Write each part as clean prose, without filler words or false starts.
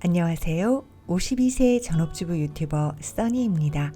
안녕하세요. 52세 전업주부 유튜버 써니입니다.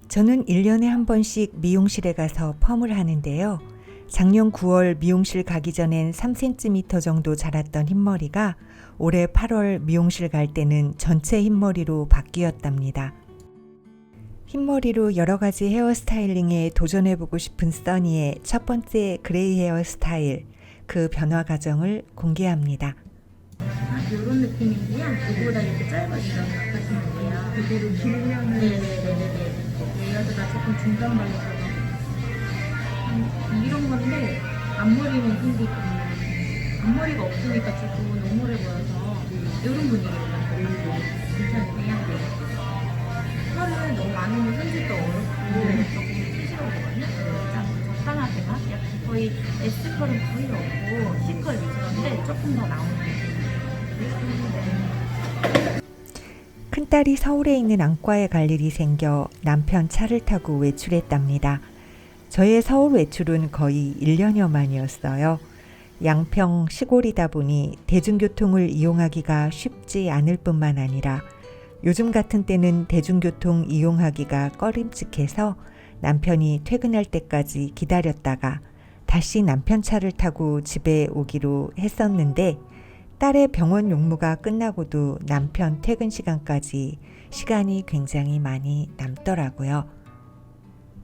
저는 1년에 한 번씩 미용실에 가서 펌을 하는데요. 작년 9월 미용실 가기 전엔 3cm 정도 자랐던 흰머리가 올해 8월 미용실 갈 때는 전체 흰머리로 바뀌었답니다. 흰머리로 여러 가지 헤어스타일링에 도전해보고 싶은 써니의 첫 번째 그레이 헤어 스타일, 그 변화 과정을 공개합니다. 이런 느낌인데요. 그거보다 이렇게 짧아지면 하시면 돼요. 그대로 길면은 네네네네. 레이어드가 조금 중간발로 이런 건데 앞머리는 근데 앞머리가 없으니까 조금 너무해 보여서 이런 분위기예요. 괜찮으세요? 털은 너무 많으면 손질도 어렵고 조금 찌질하거든요. 적당하게만 약간 거의 S컬은 거의 없고 C컬 위주인데 조금 더 나오는 느낌. 큰딸이 서울에 있는 안과에 갈 일이 생겨 남편 차를 타고 외출했답니다. 저의 서울 외출은 거의 1년여 만이었어요. 양평 시골이다 보니 대중교통을 이용하기가 쉽지 않을 뿐만 아니라 요즘 같은 때는 대중교통 이용하기가 꺼림칙해서 남편이 퇴근할 때까지 기다렸다가 다시 남편 차를 타고 집에 오기로 했었는데 딸의 병원 용무가 끝나고도 남편 퇴근 시간까지 시간이 굉장히 많이 남더라고요.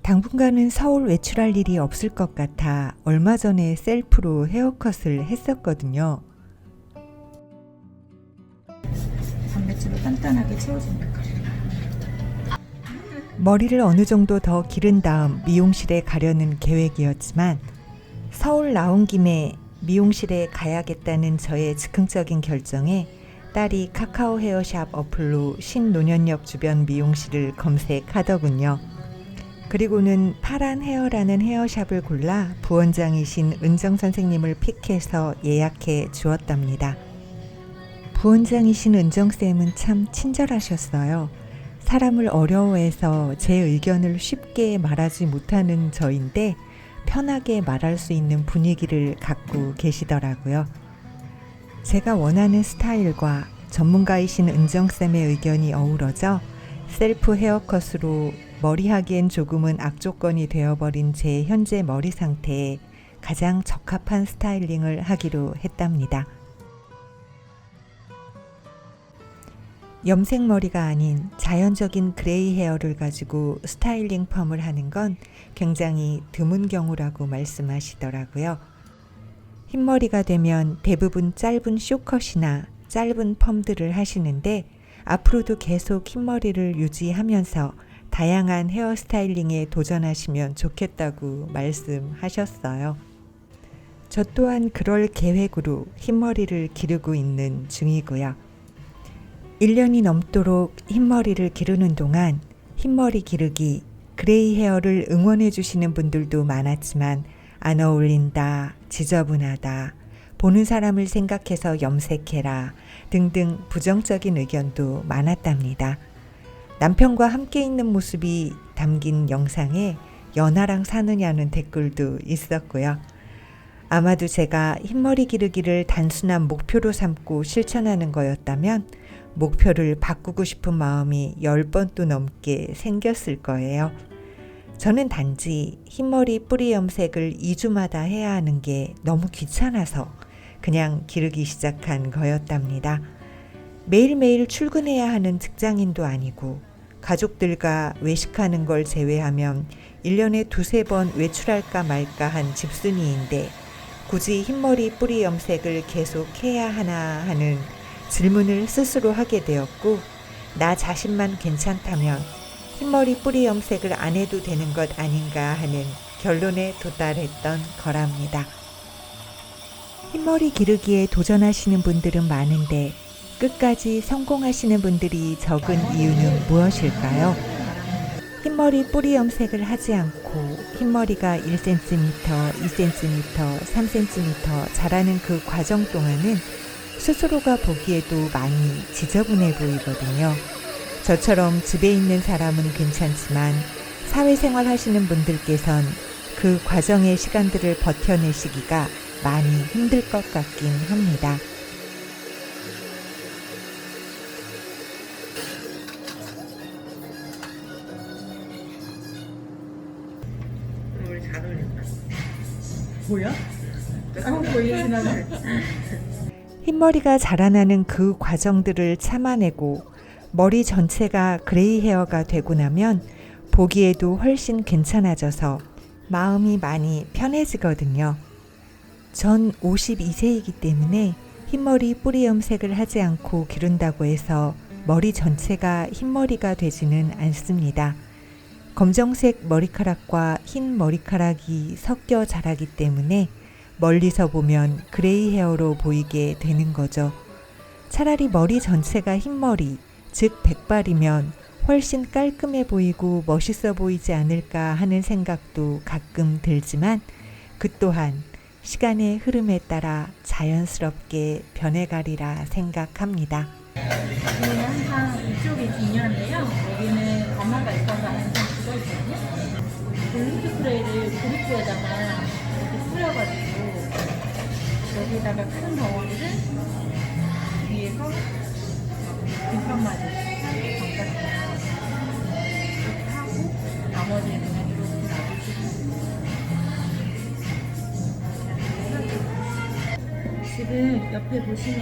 당분간은 서울 외출할 일이 없을 것 같아 얼마 전에 셀프로 헤어컷을 했었거든요. 단백질로 단단하게 채워주는 역할을. 머리를 어느 정도 더 기른 다음 미용실에 가려는 계획이었지만 서울 나온 김에 미용실에 가야겠다는 저의 즉흥적인 결정에 딸이 카카오 헤어샵 어플로 신논현역 주변 미용실을 검색하더군요. 그리고는 파란 헤어라는 헤어샵을 골라 부원장이신 은정 선생님을 픽해서 예약해 주었답니다. 부원장이신 은정쌤은 참 친절하셨어요. 사람을 어려워해서 제 의견을 쉽게 말하지 못하는 저인데 편하게 말할 수 있는 분위기를 갖고 계시더라고요. 제가 원하는 스타일과 전문가이신 은정쌤의 의견이 어우러져 셀프 헤어컷으로 머리하기엔 조금은 악조건이 되어버린 제 현재 머리 상태에 가장 적합한 스타일링을 하기로 했답니다. 염색머리가 아닌 자연적인 그레이 헤어를 가지고 스타일링 펌을 하는 건 굉장히 드문 경우라고 말씀하시더라고요. 흰머리가 되면 대부분 짧은 쇼컷이나 짧은 펌들을 하시는데 앞으로도 계속 흰머리를 유지하면서 다양한 헤어스타일링에 도전하시면 좋겠다고 말씀하셨어요. 저 또한 그럴 계획으로 흰머리를 기르고 있는 중이고요. 1년이 넘도록 흰머리를 기르는 동안 흰머리 기르기, 그레이 헤어를 응원해 주시는 분들도 많았지만 안 어울린다, 지저분하다, 보는 사람을 생각해서 염색해라 등등 부정적인 의견도 많았답니다. 남편과 함께 있는 모습이 담긴 영상에 연하랑 사느냐는 댓글도 있었고요. 아마도 제가 흰머리 기르기를 단순한 목표로 삼고 실천하는 거였다면 목표를 바꾸고 싶은 마음이 10번도 넘게 생겼을 거예요. 저는 단지 흰머리 뿌리 염색을 2주마다 해야 하는 게 너무 귀찮아서 그냥 기르기 시작한 거였답니다. 매일매일 출근해야 하는 직장인도 아니고 가족들과 외식하는 걸 제외하면 1년에 2-3번 외출할까 말까 한 집순이인데 굳이 흰머리 뿌리 염색을 계속 해야 하나 하는 질문을 스스로 하게 되었고 나 자신만 괜찮다면 흰머리 뿌리 염색을 안 해도 되는 것 아닌가 하는 결론에 도달했던 거랍니다. 흰머리 기르기에 도전하시는 분들은 많은데 끝까지 성공하시는 분들이 적은 이유는 무엇일까요? 흰머리 뿌리 염색을 하지 않고 흰머리가 1cm, 2cm, 3cm 자라는 그 과정 동안은 스스로가 보기에도 많이 지저분해 보이거든요. 저처럼 집에 있는 사람은 괜찮지만 사회생활 하시는 분들께선 그 과정의 시간들을 버텨내시기가 많이 힘들 것 같긴 합니다. 보여? 보이진 않아. 흰머리가 자라나는 그 과정들을 참아내고 머리 전체가 그레이 헤어가 되고 나면 보기에도 훨씬 괜찮아져서 마음이 많이 편해지거든요. 전 52세이기 때문에 흰머리 뿌리 염색을 하지 않고 기른다고 해서 머리 전체가 흰머리가 되지는 않습니다. 검정색 머리카락과 흰 머리카락이 섞여 자라기 때문에 멀리서 보면 그레이 헤어로 보이게 되는 거죠. 차라리 머리 전체가 흰머리, 즉 백발이면 훨씬 깔끔해 보이고 멋있어 보이지 않을까 하는 생각도 가끔 들지만 그 또한 시간의 흐름에 따라 자연스럽게 변해가리라 생각합니다. 여기는 항상 이쪽이 중요한데요. 여기는 가마가 있어서 항상 죽어 있거든요. 볼륨 스프레이를 그립부에다가 이렇게 뿌려가지고 여기다가 큰 덩어리를 위에서 뒷감마디 감싸주세요. 이렇게 하고 나머지는 그냥 이렇게 놔두시고 지금 옆에 보시면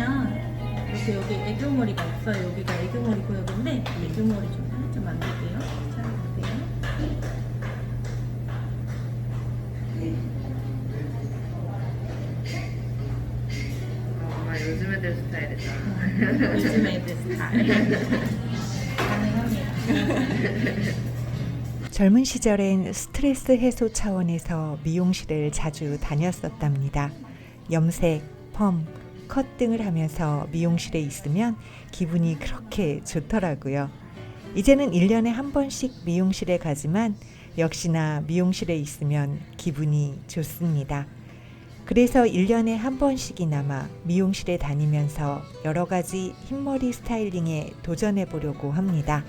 이렇게 여기 애교머리가 없어요. 여기가 애교머리 구역인데 애교머리 좀 살짝 만들게요. 자, 보세요. 정말 요즘 애들 스타일이다. 요즘 애들 스타일. 가능합니다. 젊은 시절엔 스트레스 해소 차원에서 미용실을 자주 다녔었답니다. 염색, 펌, 컷 등을 하면서 미용실에 있으면 기분이 그렇게 좋더라고요. 이제는 1년에 한 번씩 미용실에 가지만 역시나 미용실에 있으면 기분이 좋습니다. 그래서 1년에 한 번씩이나마 미용실에 다니면서 여러 가지 흰머리 스타일링에 도전해 보려고 합니다.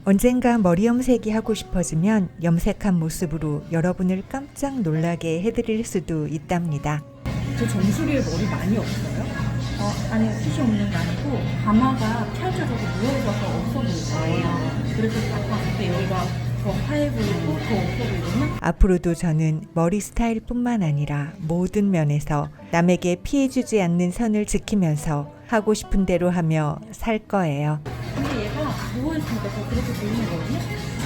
언젠가 머리 염색이 하고 싶어지면 염색한 모습으로 여러분을 깜짝 놀라게 해드릴 수도 있답니다. 저 정수리에 머리 많이 없어요? 아니요. 숱이 없는 게 아니고 가마가 펴져서 누워있어서 없어 보일 거예요. 그래서 딱 봤을 때 여기가 더 하얘 보이고 더 없어 보이거든요. 앞으로도 저는 머리 스타일뿐만 아니라 모든 면에서 남에게 피해주지 않는 선을 지키면서 하고 싶은 대로 하며 살 거예요. 근데 얘가 누워있으니까 더 그렇게 보이는 거거든요.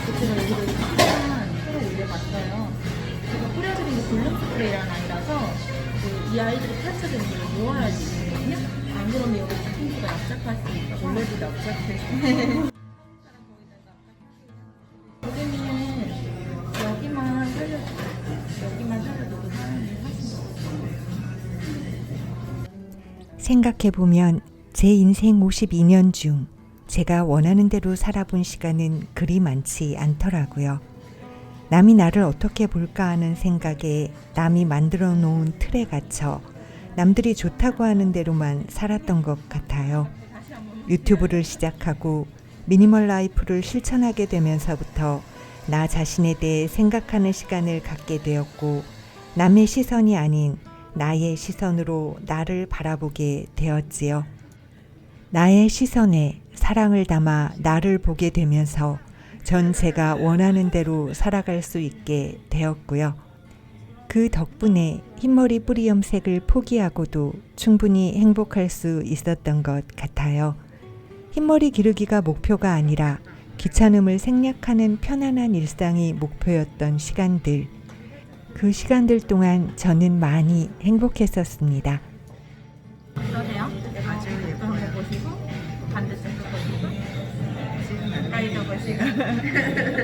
그래서 제가 여기를 잠깐 풀어 올려봤어요. 제가 뿌려드린 게 볼륨 스프레이란 아니라서 이 아이들이 펼쳐지는 걸 모아야지 되거든요. 안 그러면 여기 스킨스가 납작할 수 있어서 원래도 납작해. 여기는 여기만 살려주고 여기만 살려줘도 사람이 훨씬 더 생각해보면 제 인생 52년 중 제가 원하는 대로 살아본 시간은 그리 많지 않더라고요. 남이 나를 어떻게 볼까 하는 생각에 남이 만들어 놓은 틀에 갇혀 남들이 좋다고 하는 대로만 살았던 것 같아요. 유튜브를 시작하고 미니멀 라이프를 실천하게 되면서부터 나 자신에 대해 생각하는 시간을 갖게 되었고 남의 시선이 아닌 나의 시선으로 나를 바라보게 되었지요. 나의 시선에 사랑을 담아 나를 보게 되면서 전 제가 원하는 대로 살아갈 수 있게 되었고요. 그 덕분에 흰머리 뿌리 염색을 포기하고도 충분히 행복할 수 있었던 것 같아요. 흰머리 기르기가 목표가 아니라 귀찮음을 생략하는 편안한 일상이 목표였던 시간들. 그 시간들 동안 저는 많이 행복했었습니다. 어떠세요? 아주 예쁜 거 보시고 반대쪽도 보시고 가까이도 보시고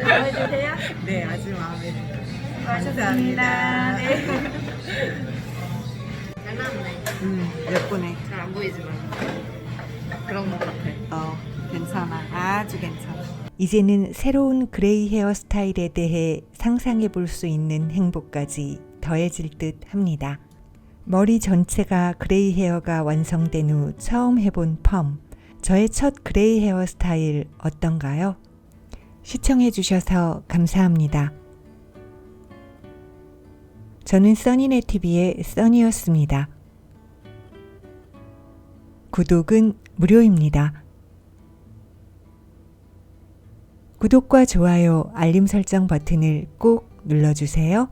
마음에 드세요? 네, 아주 마음에 들어요. 감사합니다. 네. 잘 나왔네. 예쁘네. 잘 안 보이지만 그런 것 같아. 괜찮아. 아주 괜찮아. 이제는 새로운 그레이 헤어 스타일에 대해 상상해 볼 수 있는 행복까지 더해질 듯 합니다. 머리 전체가 그레이 헤어가 완성된 후 처음 해본 펌. 저의 첫 그레이 헤어 스타일 어떤가요? 시청해 주셔서 감사합니다. 저는 써니네TV의 써니였습니다. 구독은 무료입니다. 구독과 좋아요, 알림 설정 버튼을 꼭 눌러주세요.